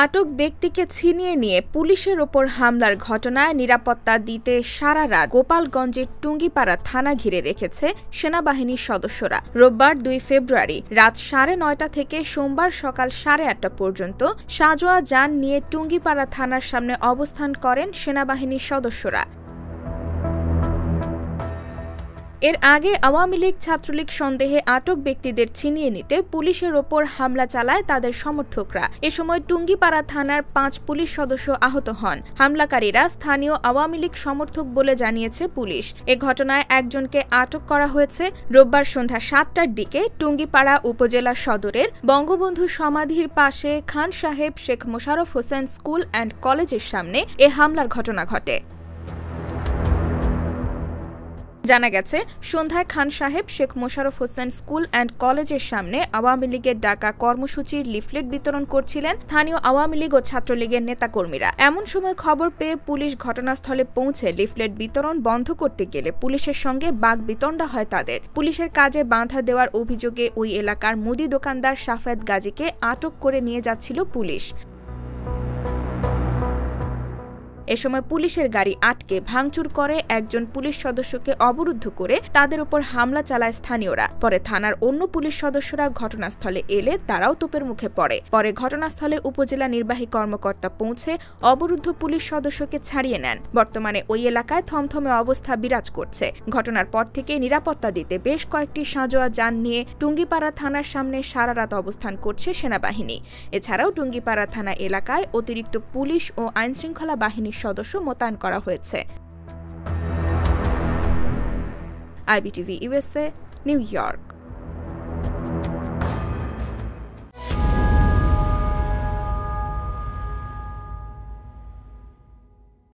আটক ব্যক্তিকে ছিনিয়ে নিয়ে পুলিশের ওপর হামলার ঘটনায় নিরাপত্তা দিতে সারা রাত গোপালগঞ্জের টুঙ্গিপাড়া থানা ঘিরে রেখেছে সেনাবাহিনীর সদস্যরা। রোববার ২ ফেব্রুয়ারি রাত ৯:৩০ থেকে সোমবার সকাল ৮:৩০ পর্যন্ত সাঁজোয়া যান নিয়ে টুঙ্গিপাড়া থানার সামনে অবস্থান করেন সেনাবাহিনীর সদস্যরা। এর আগে আওয়ামী লীগ ছাত্রলীগ সন্দেহে আটক ব্যক্তিদের ছিনিয়ে নিতে পুলিশের ওপর হামলা চালায় তাদের সমর্থকরা। এ সময় টুঙ্গিপাড়া থানার ৫ পুলিশ সদস্য আহত হন। হামলাকারীরা স্থানীয় আওয়ামী লীগ সমর্থক বলে জানিয়েছে পুলিশ। এ ঘটনায় একজনকে আটক করা হয়েছে। রোববার সন্ধ্যা ৭টার দিকে টুঙ্গিপাড়া উপজেলা সদরের বঙ্গবন্ধু সমাধির পাশে খান সাহেব শেখ মোশাররফ হোসেন স্কুল অ্যান্ড কলেজের সামনে এ হামলার ঘটনা ঘটে। জানা গেছে, সন্ধ্যায় খান সাহেব শেখ মোশাররফ হোসেন স্কুল অ্যান্ড কলেজের সামনে আওয়ামী লীগের ডাকা কর্মসূচির লিফলেট বিতরণ করছিলেন স্থানীয় আওয়ামী লীগ ও ছাত্রলীগের নেতাকর্মীরা। এমন সময় খবর পেয়ে পুলিশ ঘটনাস্থলে পৌঁছে লিফলেট বিতরণ বন্ধ করতে গেলে পুলিশের সঙ্গে বাকবিতণ্ডা হয় তাদের। পুলিশের কাজে বাধা দেওয়ার অভিযোগে ওই এলাকার মুদি দোকানদার সাফেদ গাজীকে আটক করে নিয়ে যাচ্ছিল পুলিশ। এ সময় পুলিশের গাড়ি আটকে ভাঙচুর করে একজন পুলিশ সদস্যকে অবরুদ্ধ করে তাদের উপর হামলা চালায় স্থানীয়রা। পরে থানার অন্য পুলিশ সদস্যরা ঘটনাস্থলে এলে তারাও তোপের মুখে পড়ে। পরে ঘটনাস্থলে উপজেলা নির্বাহী কর্মকর্তা পৌঁছে অবরুদ্ধ পুলিশ সদস্যকে ছাড়িয়ে নেন। বর্তমানে ওই এলাকায় থমথমে অবস্থা বিরাজ করছে। ঘটনার পর থেকে নিরাপত্তা দিতে বেশ কয়েকটি সাঁজোয়া যান নিয়ে টুঙ্গিপাড়া থানার সামনে সারা রাত অবস্থান করছে সেনাবাহিনী। এছাড়াও টুঙ্গিপাড়া থানা এলাকায় অতিরিক্ত পুলিশ ও আইনশৃঙ্খলা বাহিনী সদস্য মোতায়েন করা হয়েছে। IBTV USA, new York.